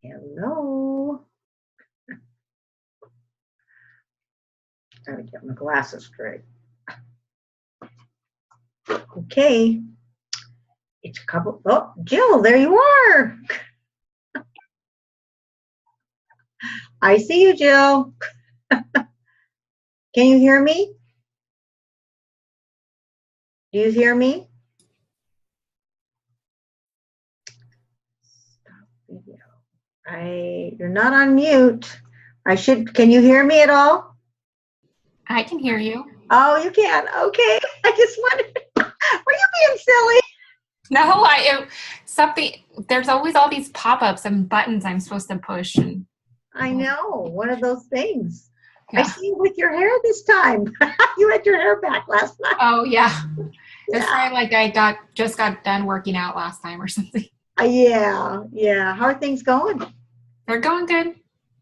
Hello. Gotta get my glasses straight. Okay. It's a couple. Oh, Jill, there you are. I see you, Jill. Can you hear me? Do you hear me? Stop video. You're not on mute. Can you hear me at all? I can hear you. Oh, you can. Okay. I just wondered, were you being silly? No, there's always all these pop-ups and buttons I'm supposed to push. And I know, one of those things. yeah. I see you with your hair this time. You had your hair back last night. Oh, yeah. Yeah. It's probably like I just got done working out last time or something. Yeah. How are things going? They're going good.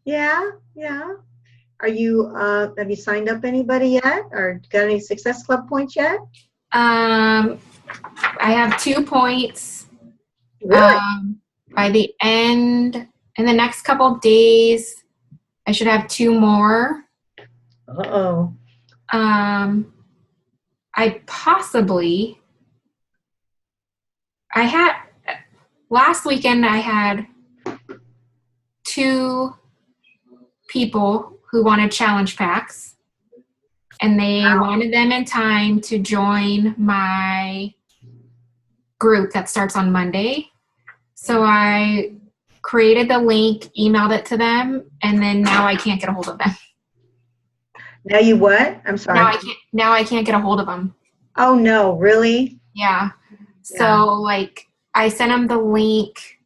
Yeah. Are you, have you signed up anybody yet? Or got any Success Club points yet? I have 2 points. Really? By the end, in the next couple of days, I should have 2 more. Uh-oh. Last weekend I had 2 people who wanted challenge packs, and they wanted them in time to join my group that starts on Monday. So I created the link, emailed it to them, and then now I can't get a hold of them. Now you what? I'm sorry. Now I can't get a hold of them. Oh no, really? Yeah. So I sent them the link,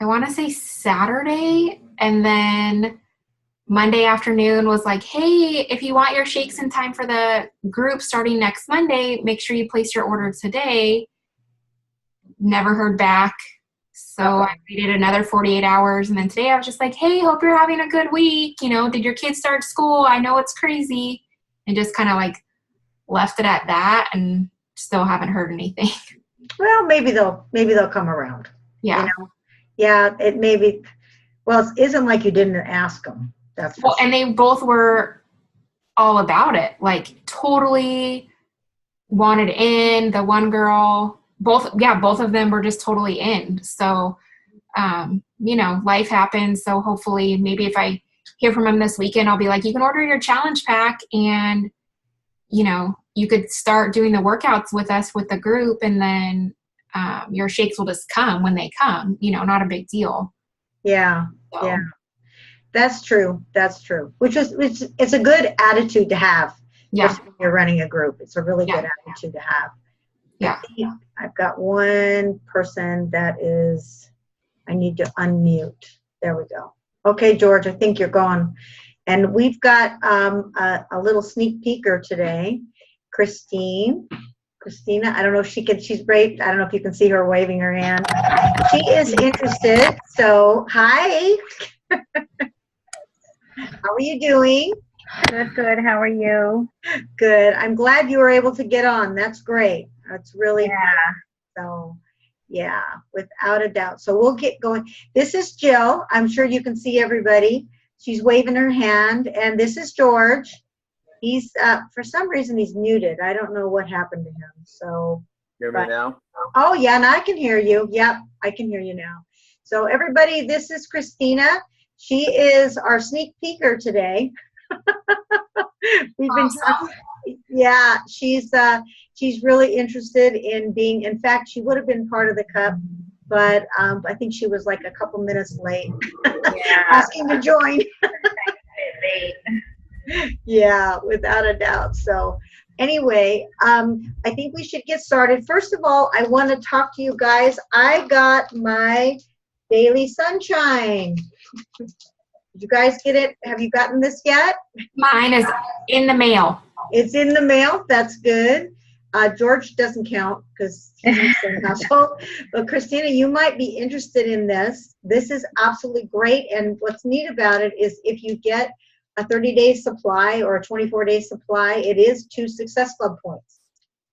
I want to say Saturday, and then Monday afternoon was like, hey, if you want your shakes in time for the group starting next Monday, make sure you place your order today. Never heard back. So I waited another 48 hours. And then today I was just like, hey, hope you're having a good week. Did your kids start school? I know it's crazy. And just kind of left it at that and still haven't heard anything. Well, maybe they'll come around. Yeah. Yeah, it isn't like you didn't ask them. That's well, and they both were all about it. Totally wanted in. The one girl, both of them were just totally in. So, life happens. So hopefully maybe if I hear from them this weekend, I'll be like, you can order your challenge pack and, you could start doing the workouts with us with the group, and then your shakes will just come when they come, not a big deal. Yeah. So. Yeah. That's true. It's a good attitude to have. Yeah. When you're running a group. It's a really good attitude to have. Yeah. I think I've got one person I need to unmute. There we go. Okay, George, I think you're gone. And we've got a little sneak peeker today. Christina, I don't know if she's great. I don't know if you can see her waving her hand. She is interested. So, hi. How are you doing? Good. How are you? Good. I'm glad you were able to get on. That's great. That's really good. So, yeah, without a doubt. So we'll get going. This is Jill. I'm sure you can see everybody. She's waving her hand. And this is George. He's, for some reason, he's muted. I don't know what happened to him. So. Hear me now? Oh, yeah, and I can hear you. Yep, I can hear you now. So everybody, this is Christina. She is our sneak peeker today. We've been talking. Yeah, she's really interested in being. In fact, she would have been part of the cup, but I think she was a couple minutes late, asking to join. Yeah, without a doubt. So anyway, I think we should get started. First of all, I want to talk to you guys. I got my Daily Sunshine. Did you guys get it? Have you gotten this yet? Mine is in the mail. It's in the mail. That's good. George doesn't count because he's in the same household. But Christina, you might be interested in this. This is absolutely great. And what's neat about it is if you get a 30-day supply or a 24-day supply, it is 2 Success Club points.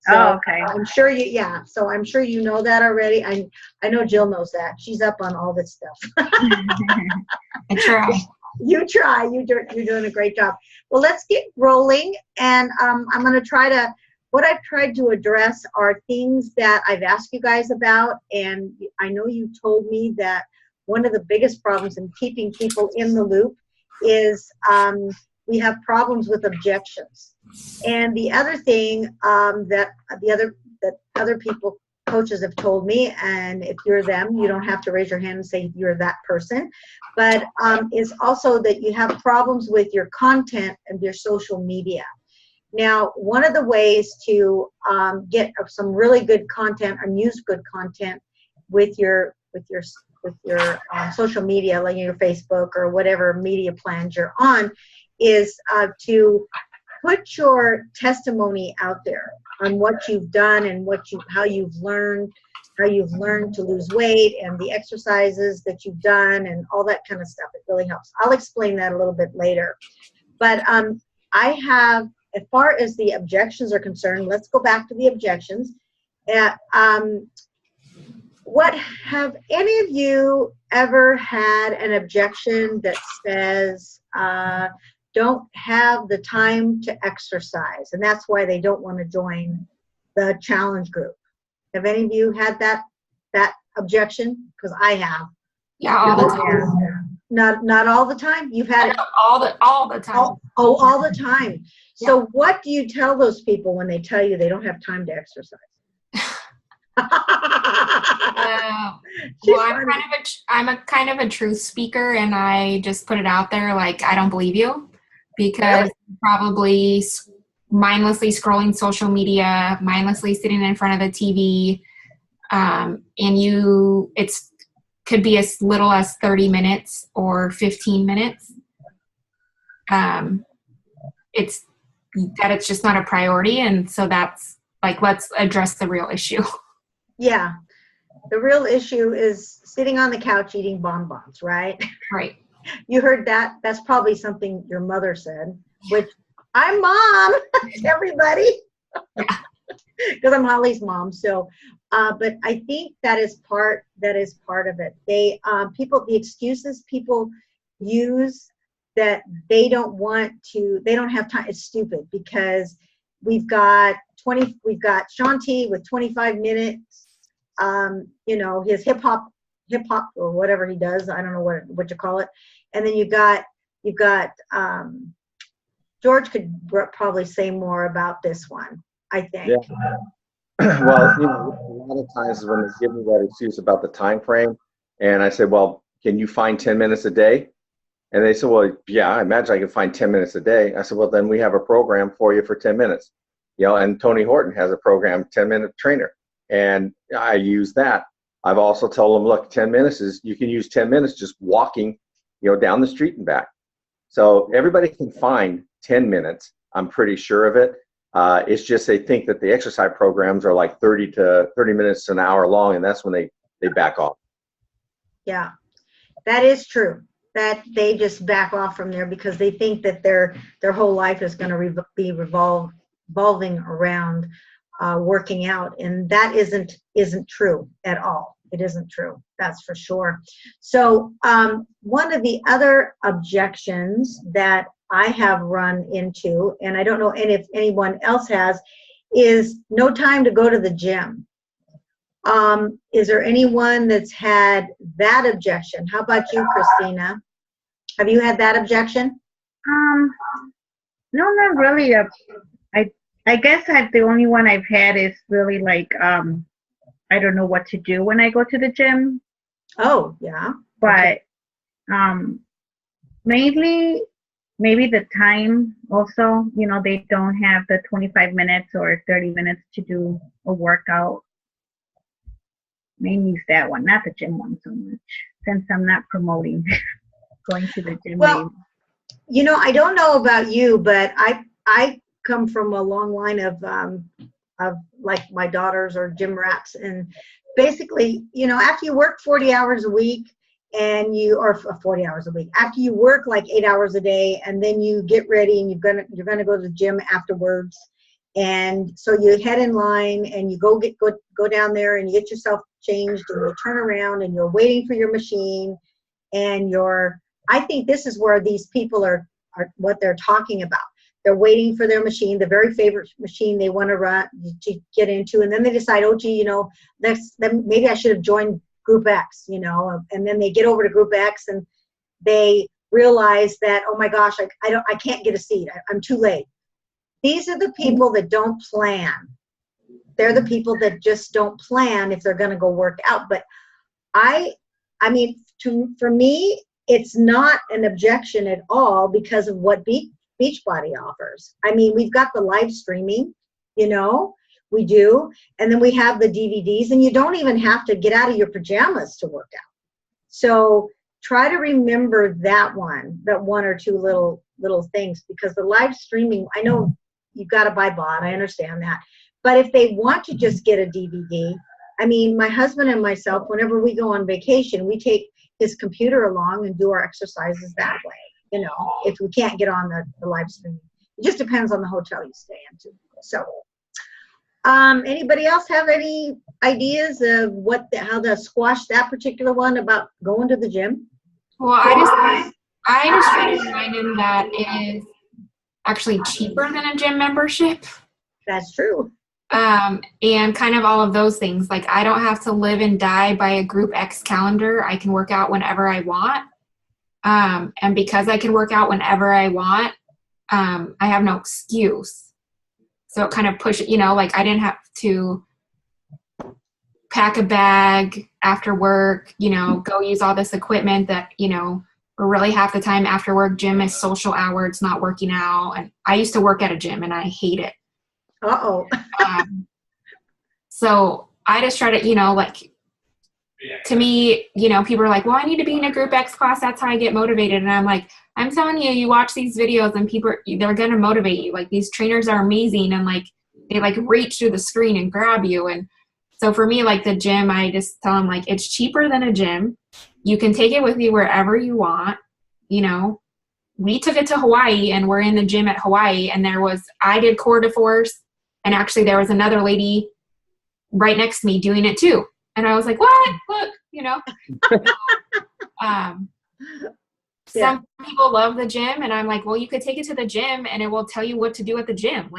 So Oh, okay. I'm sure you, yeah. So I'm sure you know that already. I know Jill knows that. She's up on all this stuff. I try. You try. You're doing a great job. Well, let's get rolling. And I'm going to try to, what I've tried to address are things that I've asked you guys about. And I know you told me that one of the biggest problems in keeping people in the loop is we have problems with objections. And the other thing that other people, coaches have told me, and if you're them, you don't have to raise your hand and say you're that person, but is also that you have problems with your content and your social media. Now, one of the ways to get some really good content and use good content with your social media, like your Facebook or whatever media plans you're on, is to put your testimony out there on what you've done and how you've learned to lose weight and the exercises that you've done and all that kind of stuff. It really helps. I'll explain that a little bit later. But I have, as far as the objections are concerned, let's go back to the objections. What, have any of you ever had an objection that says, don't have the time to exercise, and that's why they don't want to join the challenge group? Have any of you had that objection? Because I have. Yeah, all the time. Not all the time. You've had it all the time. all the time. So what do you tell those people when they tell you they don't have time to exercise? Well, I'm a kind of a truth speaker, and I just put it out there like, I don't believe you, because probably mindlessly scrolling social media, mindlessly sitting in front of the TV, and it's could be as little as 30 minutes or 15 minutes. It's just not a priority, and so that's like, let's address the real issue. Yeah, the real issue is sitting on the couch eating bonbons, right? Right. You heard that? That's probably something your mother said, which I'm mom to everybody. Because I'm Holly's mom. So, but I think that is part of it. The excuses people use that they don't have time, is stupid, because we've got Shanti with 25 minutes, his hip hop or whatever he does. I don't know what you call it. And then you've got George could probably say more about this one, I think. Yeah. Well, a lot of times when they give me that excuse about the time frame, and I say, well, can you find 10 minutes a day? And they said, well, yeah, I imagine I can find 10 minutes a day. I said, well, then we have a program for you for 10 minutes. And Tony Horton has a program, 10-minute trainer. And I use that. I've also told them, look, 10 minutes you can use 10 minutes just walking, down the street and back. So everybody can find 10 minutes. I'm pretty sure of it. It's just they think that the exercise programs are like 30 minutes to an hour long, and that's when they back off. Yeah, that is true. That they just back off from there because they think that their whole life is going to be revolving around working out, and that isn't true at all. It isn't true, that's for sure. So one of the other objections that I have run into, and I don't know if anyone else has, is no time to go to the gym. Is there anyone that's had that objection? How about you, Christina? Have you had that objection? No, not really. I guess the only one I've had is really like, I don't know what to do when I go to the gym. Oh, yeah. But maybe the time also, they don't have the 25 minutes or 30 minutes to do a workout. Maybe it's that one, not the gym one so much, since I'm not promoting going to the gym. Well, I don't know about you, but I come from a long line of like my daughters are gym rats, and basically, after you work 40 hours a week or 40 hours a week, after you work like 8 hours a day, and then you get ready and you're gonna go to the gym afterwards, And so you head in line and you go down there and you get yourself changed and you turn around and you're waiting for your machine and I think this is where these people are what they're talking about. They're waiting for their machine, the very favorite machine they want to run to get into, and then they decide, oh gee, then maybe I should have joined Group X, and then they get over to Group X and they realize that, oh my gosh, I can't get a seat. I'm too late. These are the people that don't plan. They're the people that just don't plan if they're going to go work out. But for me, it's not an objection at all because of what Beachbody offers. I mean, we've got the live streaming, we do. And then we have the DVDs, and you don't even have to get out of your pajamas to work out. So try to remember that one or two little things, because the live streaming, I know you've got to buy bot, I understand that. But if they want to just get a DVD, I mean, my husband and myself, whenever we go on vacation, we take his computer along and do our exercises that way, if we can't get on the live streaming. It just depends on the hotel you stay into. So anybody else have any ideas of how to squash that particular one about going to the gym? Well, I just try to remind him that it is actually cheaper than a gym membership. That's true. And kind of all of those things. Like, I don't have to live and die by a Group X calendar. I can work out whenever I want. And because I can work out whenever I want, I have no excuse. So it kind of pushes, like I didn't have to pack a bag after work, go use all this equipment that, or really half the time after work, gym is social hour. It's not working out. And I used to work at a gym and I hate it. Uh-oh. So I just try to, to me, people are like, well, I need to be in a Group X class. That's how I get motivated. And I'm like, I'm telling you, you watch these videos and people, they're going to motivate you. Like, these trainers are amazing. And they reach through the screen and grab you. And so for me, the gym, I just tell them it's cheaper than a gym. You can take it with you wherever you want. We took it to Hawaii and we're in the gym at Hawaii. And I did core de force. And actually there was another lady right next to me doing it too. And I was like, what? Look, Some people love the gym, and I'm like, well, you could take it to the gym and it will tell you what to do at the gym.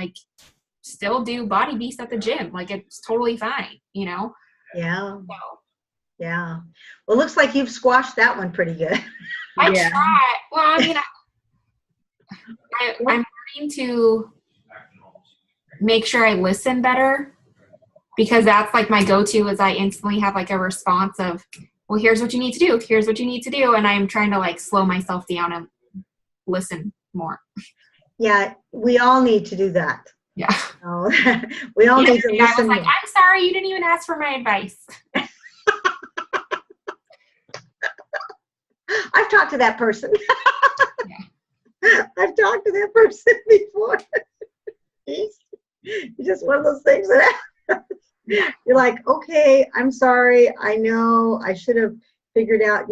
Still do Body Beast at the gym. It's totally fine, Yeah. So, yeah. Well, looks like you've squashed that one pretty good. I try. Well, I mean, I'm learning to make sure I listen better, because that's my go-to is I instantly have a response of, well, here's what you need to do. Here's what you need to do. And I'm trying to slow myself down and listen more. Yeah. We all need to do that. Yeah. We all need to listen. I was like, I'm sorry, you didn't even ask for my advice. I've talked to that person. I've talked to that person before. It's just one of those things that you're like, okay, I'm sorry. I know I should have figured out,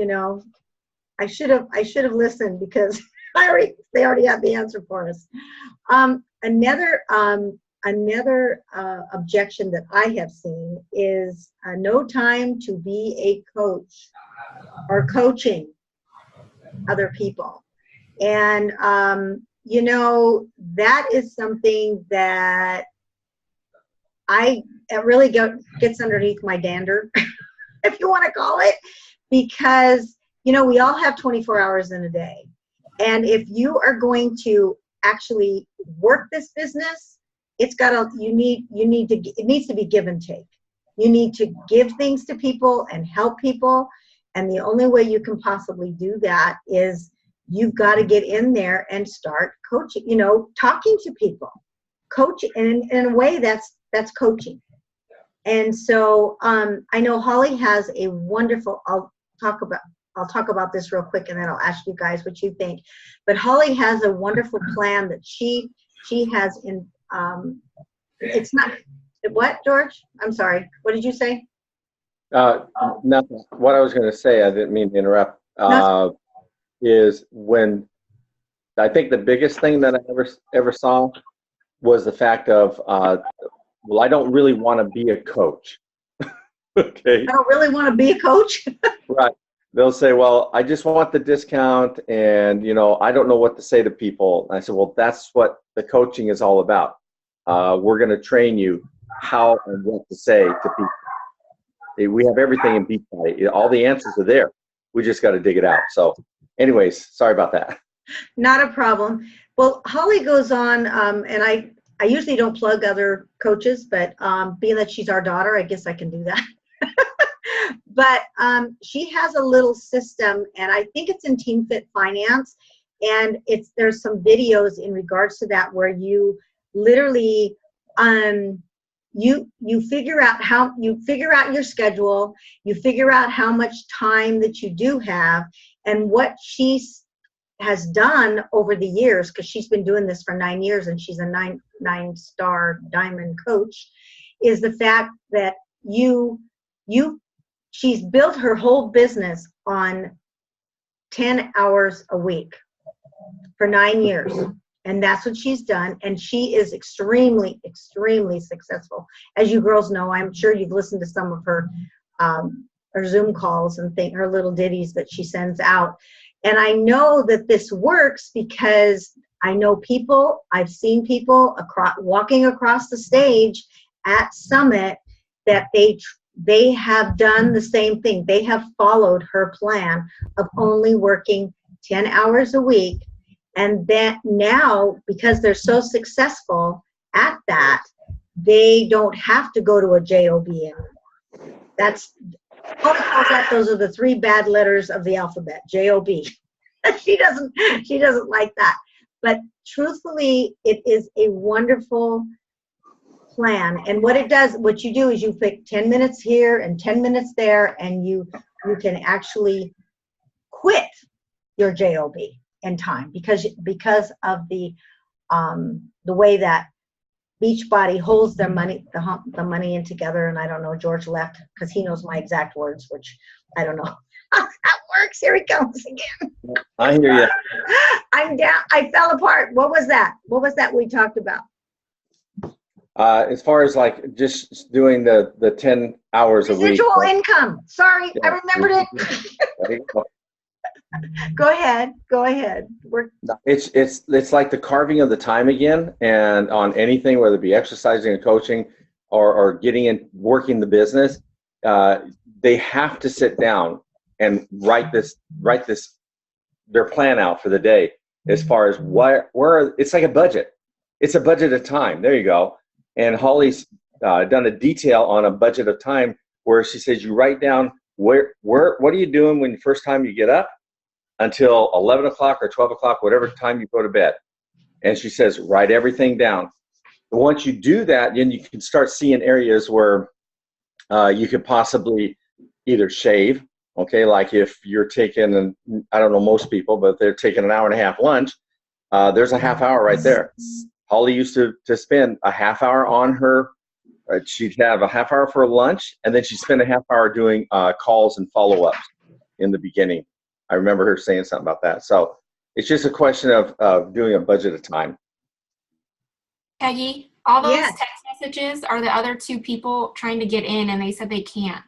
I should have listened, because they already have the answer for us. Another objection that I have seen is no time to be a coach or coaching other people. And, that is something that it really gets underneath my dander, if you want to call it, because, we all have 24 hours in a day. And if you are going to actually work this business, it needs to be give and take. You need to give things to people and help people. And the only way you can possibly do that is you've got to get in there and start coaching, talking to people, coaching, and in a way that's coaching. And so I know Holly has a wonderful, I'll talk about this real quick and then I'll ask you guys what you think. But Holly has a wonderful plan that she has in, it's not, what, George? I'm sorry. What did you say? Nothing. What I was going to say, I didn't mean to interrupt, is when I think the biggest thing that I ever saw was the fact of, well, I don't really want to be a coach. Okay. I don't really want to be a coach. Right. They'll say, well, I just want the discount, and, I don't know what to say to people. And I said, well, that's what the coaching is all about. We're going to train you how and what to say to people. We have everything in Beachbody. All the answers are there. We just got to dig it out. So anyways, sorry about that. Not a problem. Well, Holly goes on, and I usually don't plug other coaches, but being that she's our daughter, I guess I can do that. But she has a little system, and I think it's in Team Fit Finance, and there's some videos in regards to that where you literally you figure out your schedule, you figure out how much time that you do have, and what she has done over the years, because she's been doing this for 9 years and she's a nine-star diamond coach, is the fact that she's built her whole business on 10 hours a week for 9 years. And that's what she's done. And she is extremely, extremely successful. As you girls know, I'm sure you've listened to some of her Zoom calls and her little ditties that she sends out. And I know that this works because I know people, I've seen people walking across the stage at Summit that they have done the same thing. They have followed her plan of only working 10 hours a week. And that now, because they're so successful at that, they don't have to go to a job anymore. That's Holly calls that, those are the 3 bad letters of the alphabet, job. She doesn't like that. But truthfully, it is a wonderful plan. And what you do is you pick 10 minutes here and 10 minutes there, and you can actually quit your job in time because of the way that Beachbody holds their money, the money in together. And I don't know, George left because he knows my exact words, which I don't know how that works. Here he comes again. I hear you. I'm down. I fell apart. What was that? What was that we talked about? As far as like just doing the 10 hours a week. Residual income. Sorry, Yeah. I remembered it. Go ahead. It's like the carving of the time again, and on anything, whether it be exercising or coaching or getting in, working the business, they have to sit down and write their plan out for the day as far as where it's like a budget. It's a budget of time. There you go. And Holly's done a detail on a budget of time where she says you write down what are you doing when the first time you get up until 11 o'clock or 12 o'clock, whatever time you go to bed. And she says, write everything down. And once you do that, then you can start seeing areas where you could possibly either shave, okay, like if you're taking, I don't know most people, but they're taking an hour and a half lunch, there's a half hour right there. Holly used to spend a half hour on her, she'd have a half hour for lunch, and then she'd spend a half hour doing calls and follow-ups in the beginning. I remember her saying something about that. So it's just a question of doing a budget of time. Peggy, all those Yes. text messages are the other 2 people trying to get in, and they said they can't.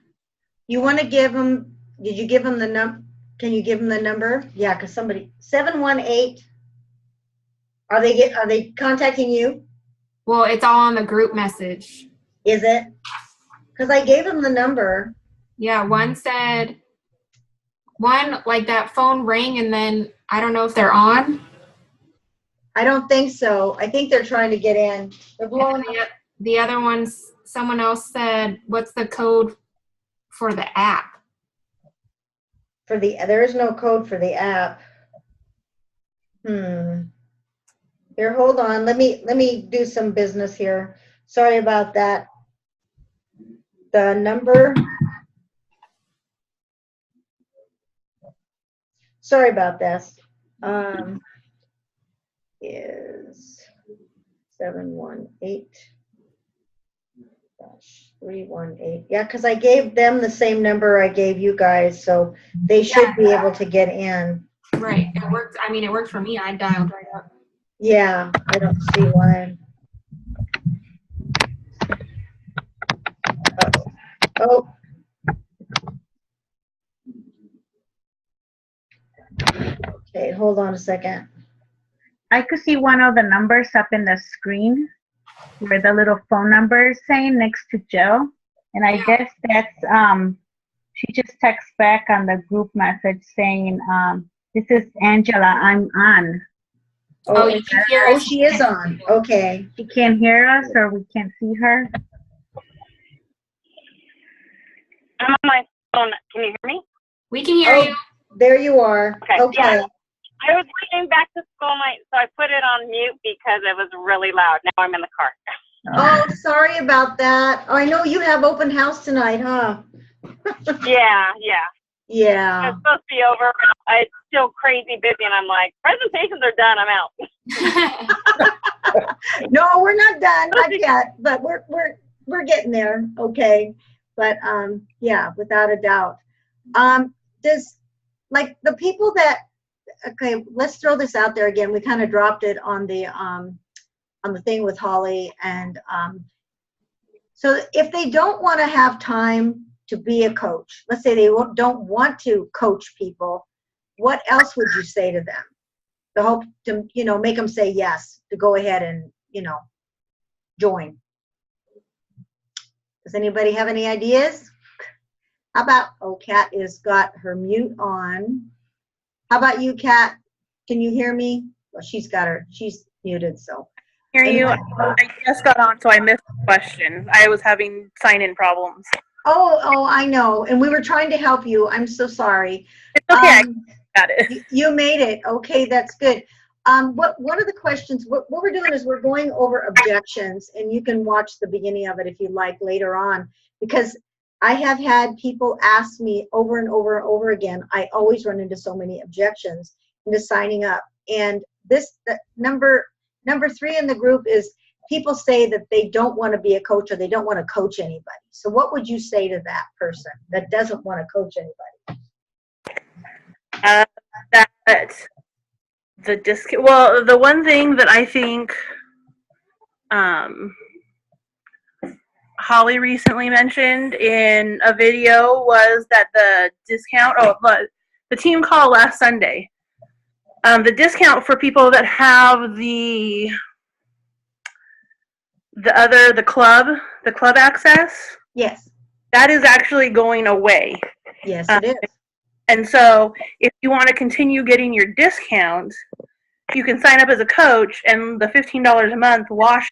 You want to give them, did you give them the number? Can you give them the number? Yeah, because 718, are they contacting you? Well, it's all on the group message. Is it? Because I gave them the number. Yeah, one like that phone rang, and then I don't know if they're on. I don't think so. I think they're trying to get in. They're blowing up. The other ones, someone else said, what's the code for the app? There is no code for the app. Here, hold on. Let me do some business here. Sorry about that. The number. Sorry about this. Is 718-318. Yeah, because I gave them the same number I gave you guys, so they should be able to get in. Right. It worked. I mean, it worked for me. I dialed right up. Yeah, I don't see why. Oh. Okay, hold on a second. I could see one of the numbers up in the screen where the little phone number is saying next to Jill. And I guess that's, she just texts back on the group message saying, this is Angela, I'm on. Oh, you can hear Oh, us. she is on. Okay. She can't hear us or we can't see her. I'm on my phone. Can you hear me? We can hear Oh, you. there you are. Okay. Okay. Yeah. I was getting back to school night, so I put it on mute because it was really loud. Now I'm in the car. Oh, sorry about that. Oh, I know you have open house tonight, huh? Yeah. Yeah. It's supposed to be over. It's still crazy busy, and I'm like, presentations are done. I'm out. No, we're not done, not yet, but we're getting there. Okay. But yeah, without a doubt. Does like the people that, okay, let's throw this out there again. We kind of dropped it on the thing with Holly, and so if they don't want to have time to be a coach, let's say they don't want to coach people, what else would you say to them to hope to, you know, make them say yes, to go ahead and, you know, join? Does anybody have any ideas? How about, oh, Kat is got her mute on. How about you, Kat? Can you hear me? Well, she's muted, so. Hear you. I just got on, so I missed the question. I was having sign-in problems. Oh, I know. And we were trying to help you. I'm so sorry. It's okay. I got it. You made it. Okay, that's good. One of the questions, what we're doing is we're going over objections, and you can watch the beginning of it if you like later on, because I have had people ask me over and over and over again. I always run into so many objections into signing up. And the number 3 in the group is people say that they don't want to be a coach or they don't want to coach anybody. So what would you say to that person that doesn't want to coach anybody? That the discount. Well, the one thing that I think Holly recently mentioned in a video was that the discount. The team call last Sunday. The discount for people that have the club access. Yes. That is actually going away. Yes, it is. And so if you want to continue getting your discount, you can sign up as a coach, and the $15 a month wash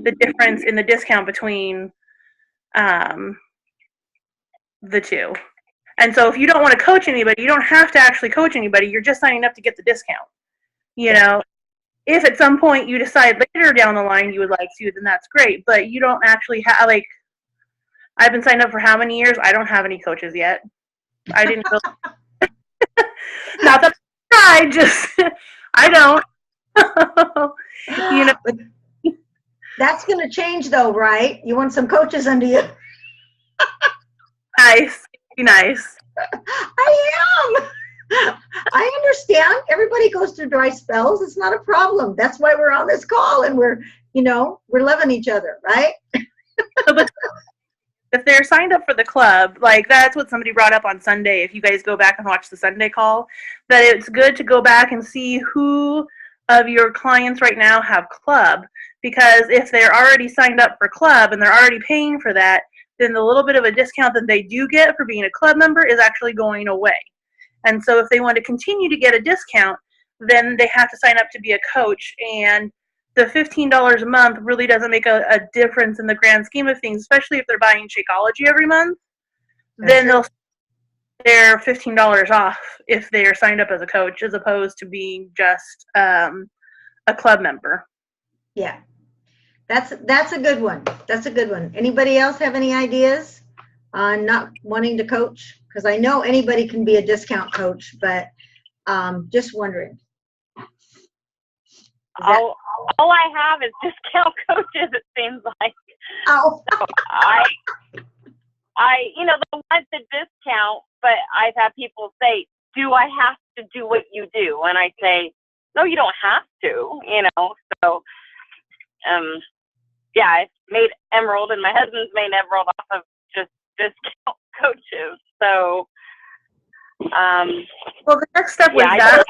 the difference in the discount between the two. And so if you don't want to coach anybody, you don't have to actually coach anybody. You're just signing up to get the discount. You know, if at some point you decide later down the line you would like to, then that's great. But you don't actually have, like, I've been signed up for how many years? I don't have any coaches yet. I didn't feel not that I just I don't. You know, That's going to change though, right? You want some coaches under you. nice. Be nice. I am. I understand. Everybody goes through dry spells. It's not a problem. That's why we're on this call, and we're loving each other, right? But if they're signed up for the club, like that's what somebody brought up on Sunday. If you guys go back and watch the Sunday call, that it's good to go back and see who of your clients right now have club, because if they're already signed up for club and they're already paying for that, then the little bit of a discount that they do get for being a club member is actually going away. And so if they want to continue to get a discount, then they have to sign up to be a coach. And the $15 a month really doesn't make a difference in the grand scheme of things, especially if they're buying Shakeology every month. Then they're $15 off if they are signed up as a coach, as opposed to being just a club member. Yeah, that's a good one. That's a good one. Anybody else have any ideas on not wanting to coach? Because I know anybody can be a discount coach, but just wondering. All I have is discount coaches, it seems like. Oh. So I they want the discount, but I've had people say, do I have to do what you do? And I say, no, you don't have to, So, yeah, I made Emerald, and my husband's made Emerald off of just discount coaches. So, Well, the next step with yeah, that,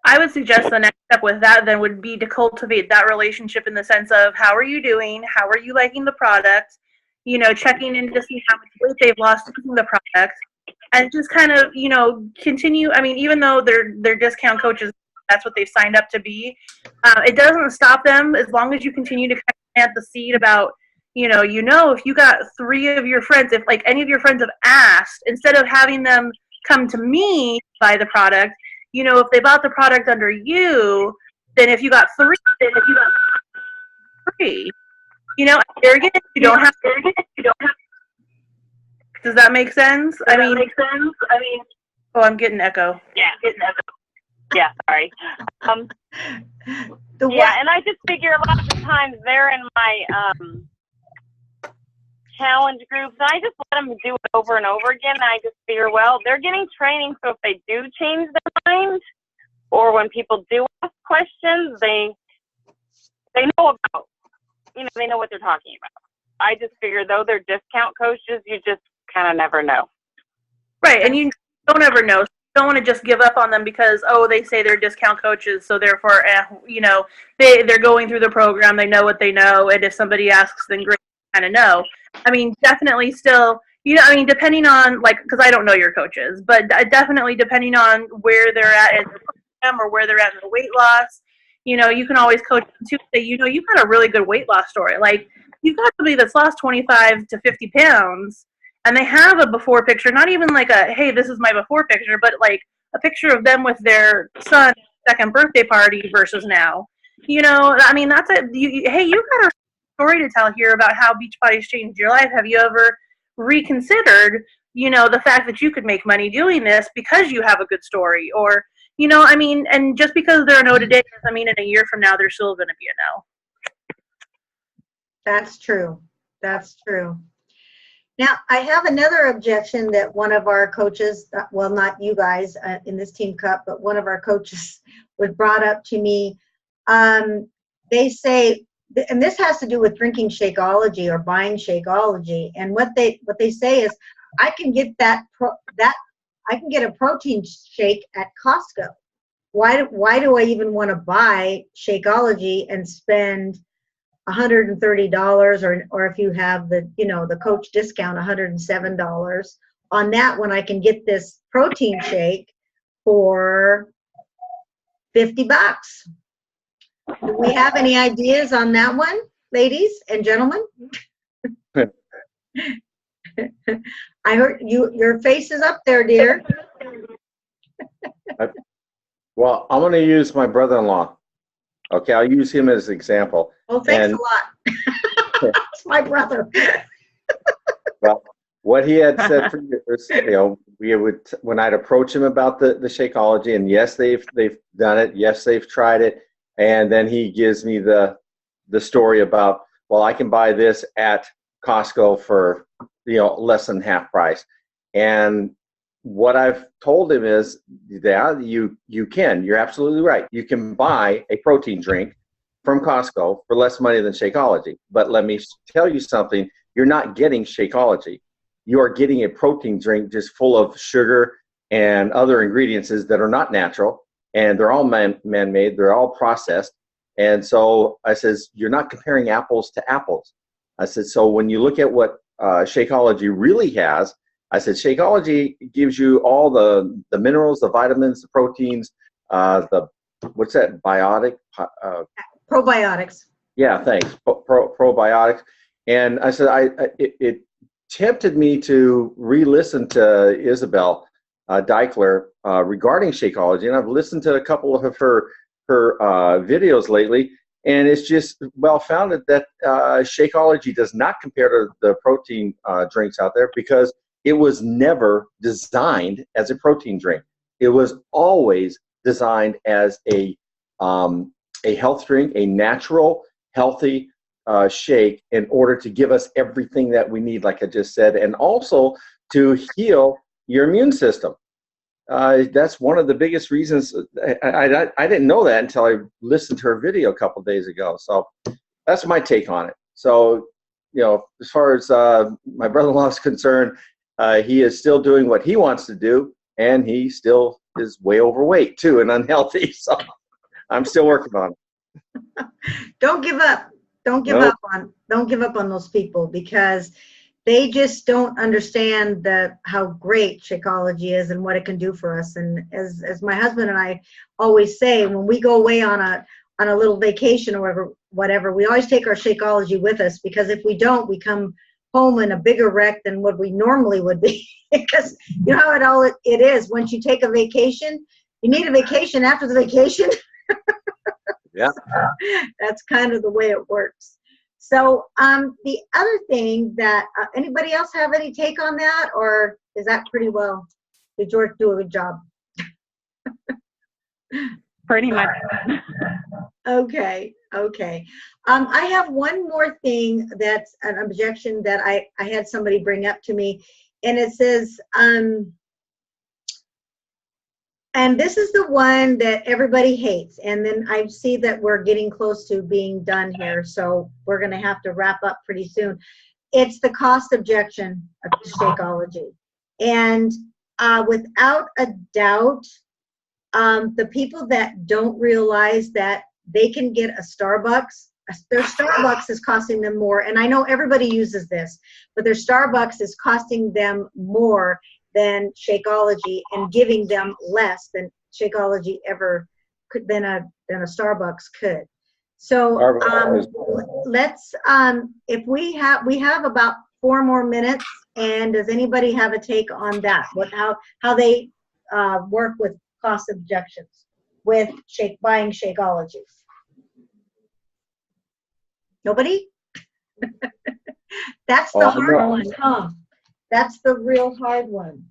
I would suggest the next step with that then would be to cultivate that relationship in the sense of how are you doing? How are you liking the product? You know, checking in to see how much weight they've lost using the product. And just kind of, you know, continue. I mean, even though they're discount coaches, that's what they've signed up to be. It doesn't stop them as long as you continue to kind of plant the seed about, you know, if you got 3 of your friends, if like any of your friends have asked, instead of having them come to me to buy the product, you know, if they bought the product under you, then if you got 3, you know, there again, you don't have. Does that make sense? I mean, oh, I'm getting echo. Yeah, sorry. Yeah, and I just figure a lot of the times they're in my challenge groups, and I just let them do it over and over again. And I just figure, well, they're getting training, so if they do change their mind, or when people do ask questions, they know about, you know, they know what they're talking about. I just figure, though they're discount coaches, you just kind of never know. Right, and you don't ever know. You don't want to just give up on them because, oh, they say they're discount coaches, so therefore, you know, they're going through the program, they know what they know, and if somebody asks, then great, kind of know. I mean, definitely still, you know, I mean, depending on, like, because I don't know your coaches, but definitely depending on where they're at in the program or where they're at in the weight loss, you know, you can always coach them too. Say, you know, you've got a really good weight loss story. Like, you've got somebody that's lost 25 to 50 pounds, and they have a before picture, not even like a, hey, this is my before picture, but like a picture of them with their son's second birthday party versus now. You know, I mean, that's hey, you've got a story to tell here about how Beachbody's changed your life. Have you ever reconsidered, you know, the fact that you could make money doing this because you have a good story? Or, you know, I mean, and just because they're a no today doesn't mean in a year from now they're still going to be a no. That's true. That's true. Now, I have another objection that one of our coaches, well, not you guys in this Team Cup, but one of our coaches was brought up to me. They say, and this has to do with drinking Shakeology or buying Shakeology, and what they say is, I can get I can get a protein shake at Costco. Why do I even want to buy Shakeology and spend $130, or if you have the, you know, the coach discount, $107 on that when I can get this protein shake for $50? Do we have any ideas on that one, ladies and gentlemen? I heard your face is up there, dear. Well, I'm going to use my brother-in-law. Okay, I'll use him as an example. Oh, thanks a lot. It's my brother. Well, what he had said for years, you know, we would, when I'd approach him about the Shakeology, and yes, they've done it, yes, they've tried it, and then he gives me the story about, well, I can buy this at Costco for, you know, less than half price. And what I've told him is that you can. You're absolutely right. You can buy a protein drink from Costco for less money than Shakeology. But let me tell you something. You're not getting Shakeology. You are getting a protein drink just full of sugar and other ingredients that are not natural, and they're all man-made. They're all processed. And so I says, you're not comparing apples to apples. I said, so when you look at what Shakeology really has, I said, Shakeology gives you all the minerals, the vitamins, the proteins, what's that, probiotics. Yeah, thanks, probiotics. And I said, it tempted me to re-listen to Isabel Deichler regarding Shakeology, and I've listened to a couple of her videos lately, and it's just well founded that Shakeology does not compare to the protein drinks out there, because it was never designed as a protein drink. It was always designed as a health drink, a natural, healthy shake, in order to give us everything that we need, like I just said, and also to heal your immune system. That's one of the biggest reasons. I didn't know that until I listened to her video a couple days ago. So that's my take on it. So, as far as my brother-in-law is concerned, he is still doing what he wants to do, and he still is way overweight too and unhealthy. So I'm still working on it. Don't give up. Don't give Nope. don't give up on those people, because they just don't understand how great Shakeology is and what it can do for us. And as my husband and I always say, when we go away on a little vacation or whatever, we always take our Shakeology with us, because if we don't, we come home in a bigger wreck than what we normally would be. Because you know how it is. Once you take a vacation, you need a vacation after the vacation. Yeah. That's kind of the way it works. So the other thing that, anybody else have any take on that, or is that pretty well? Did George do a good job? Pretty much. Okay. I have one more thing that's an objection that I had somebody bring up to me, and it says, and this is the one that everybody hates, and then I see that we're getting close to being done here, so we're going to have to wrap up pretty soon. It's the cost objection of Shakeology. And without a doubt, the people that don't realize that they can get a Starbucks, their Starbucks is costing them more, and I know everybody uses this, but their Starbucks is costing them more than Shakeology, and giving them less than Shakeology ever could, than a Starbucks could. So let's if we have about 4 more minutes, and does anybody have a take on that? How they work with cost objections with buying Shakeology? Nobody? That's the hard one, huh? That's the real hard one.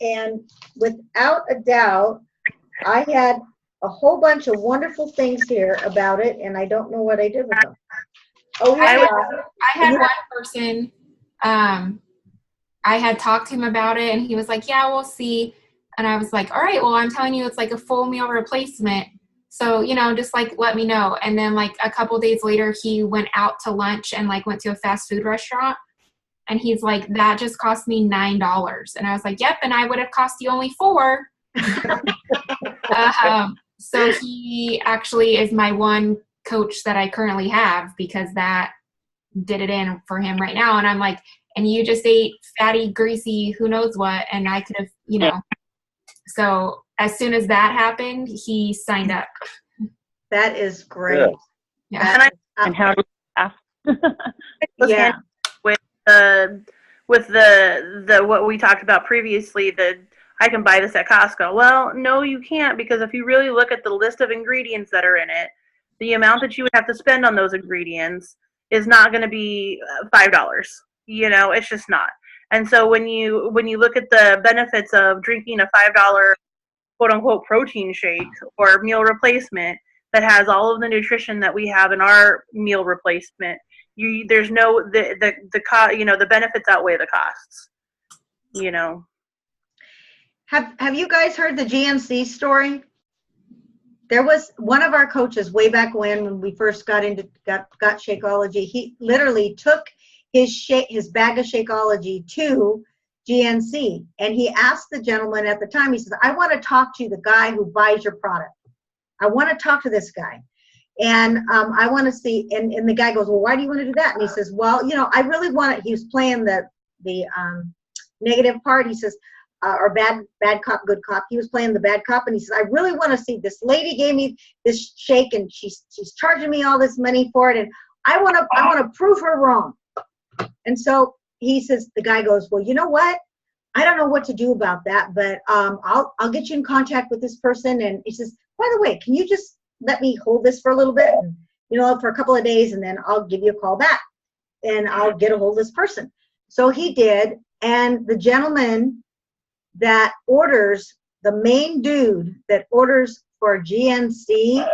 And without a doubt, I had a whole bunch of wonderful things here about it, and I don't know what I did with them. Oh, yeah. I had one person, I had talked to him about it, and he was like, yeah, we'll see. And I was like, all right, well, I'm telling you, it's like a full meal replacement. So, just like, let me know. And then like a couple days later, he went out to lunch and like went to a fast food restaurant. And he's like, that just cost me $9. And I was like, yep. And I would have cost you only $4. So he actually is my one coach that I currently have, because that did it in for him right now. And I'm like, and you just ate fatty, greasy, who knows what. And I could have, So as soon as that happened, he signed up. That is great. Yeah. And how do you yeah. With the what we talked about previously, I can buy this at Costco. Well, no, you can't, because if you really look at the list of ingredients that are in it, the amount that you would have to spend on those ingredients is not going to be $5. It's just not. And so when you look at the benefits of drinking a $5 quote unquote protein shake or meal replacement that has all of the nutrition that we have in our meal replacement, there's no the benefits outweigh the costs. Have you guys heard the GNC story? There was one of our coaches way back when we first got Shakeology. He literally took his bag of Shakeology to GNC, and he asked the gentleman at the time, he says, I want to talk to the guy who buys your product. I want to talk to this guy. And I want to see, and the guy goes, well, why do you want to do that? And he says, well, I really want it. He was playing the negative part. He says, or bad cop, good cop. He was playing the bad cop, and he says, I really want to see, this lady gave me this shake, and she's charging me all this money for it, and I want to prove her wrong. And so he says, the guy goes, well, you know what? I don't know what to do about that, but I'll get you in contact with this person. And he says, by the way, can you just let me hold this for a little bit, and, for a couple of days, and then I'll give you a call back, and I'll get a hold of this person. So he did, and the gentleman that orders, the main dude that orders for GNC,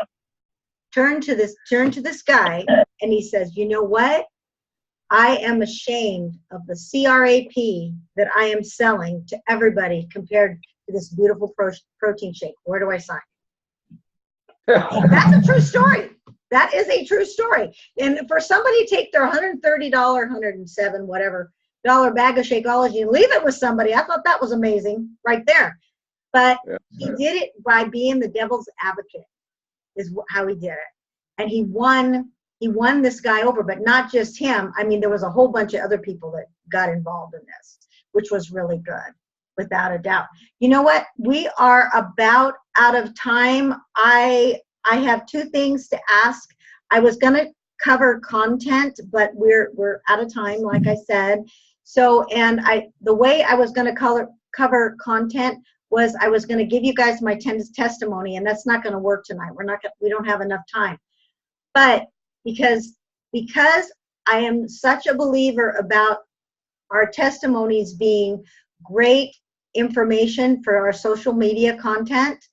turned to this guy, and he says, you know what? I am ashamed of the CRAP that I am selling to everybody compared to this beautiful protein shake. Where do I sign? That's a true story. That is a true story. And for somebody to take their $130, $107, whatever, dollar bag of Shakeology and leave it with somebody, I thought that was amazing right there. But he did it by being the devil's advocate, is how he did it. And he won this guy over, but not just him. I mean, there was a whole bunch of other people that got involved in this, which was really good, without a doubt. You know what? We are about out of time. I have two things to ask. I was going to cover content, but we're out of time, like I said. So, and the way I was going to cover content was I was going to give you guys my testimony, and that's not going to work tonight. We don't have enough time. But because I am such a believer about our testimonies being great information for our social media content,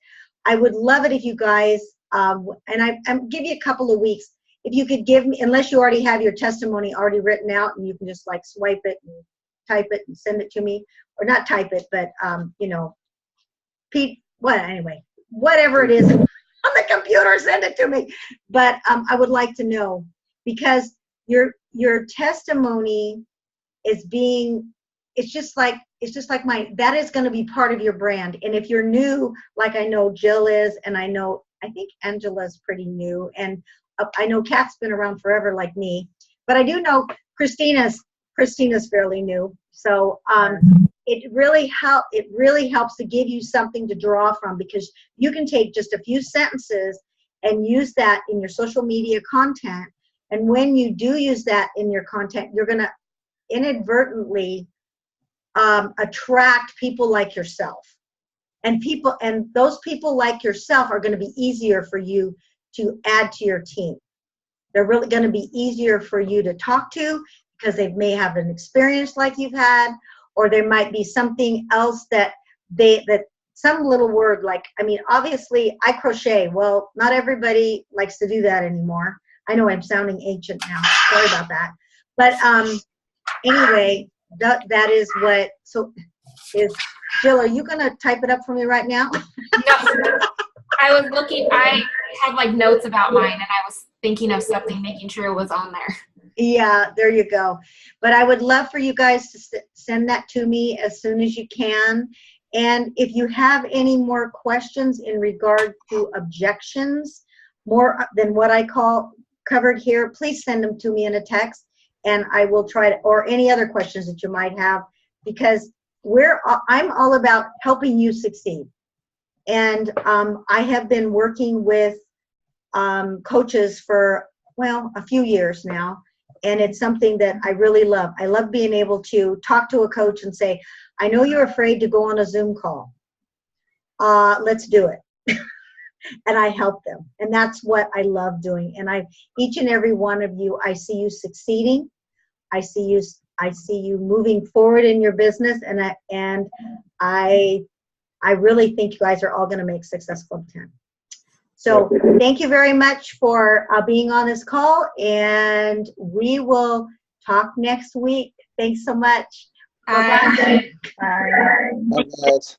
I would love it if you guys, and I'm give you a couple of weeks, if you could give me, unless you already have your testimony already written out and you can just like swipe it and type it and send it to me, or not type it, but anyway, whatever it is on the computer, send it to me. But I would like to know, because your testimony is it's just like mine. That is going to be part of your brand. And if you're new, like I know Jill is, and I think Angela's pretty new, and I know Kat's been around forever like me, but I do know Christina's fairly new. So it really helps to give you something to draw from, because you can take just a few sentences and use that in your social media content. And when you do use that in your content, you're going to inadvertently attract people like yourself. And those people like yourself are going to be easier for you to add to your team. They're really going to be easier for you to talk to, because they may have an experience like you've had, or there might be something else that some little word, like, I mean, obviously I crochet. Well, not everybody likes to do that anymore. I know I'm sounding ancient now. Sorry about that. But anyway, that is what, so is, Jill, are you going to type it up for me right now? No, I was looking, I had like notes about mine, and I was thinking of something, making sure it was on there. Yeah, there you go. But I would love for you guys to send that to me as soon as you can. And if you have any more questions in regard to objections, more than what I covered here, please send them to me in a text, and I will try to, or any other questions that you might have, because I'm all about helping you succeed. And I have been working with coaches for, well, a few years now, and it's something that I really love. I love being able to talk to a coach and say, I know you're afraid to go on a Zoom call. Let's do it. And I help them. And that's what I love doing. And each and every one of you, I see you succeeding. I see you moving forward in your business. And I really think you guys are all going to make Success Club 10. So thank you very much for being on this call, and we will talk next week. Thanks so much. Bye-bye. Bye. Bye, guys.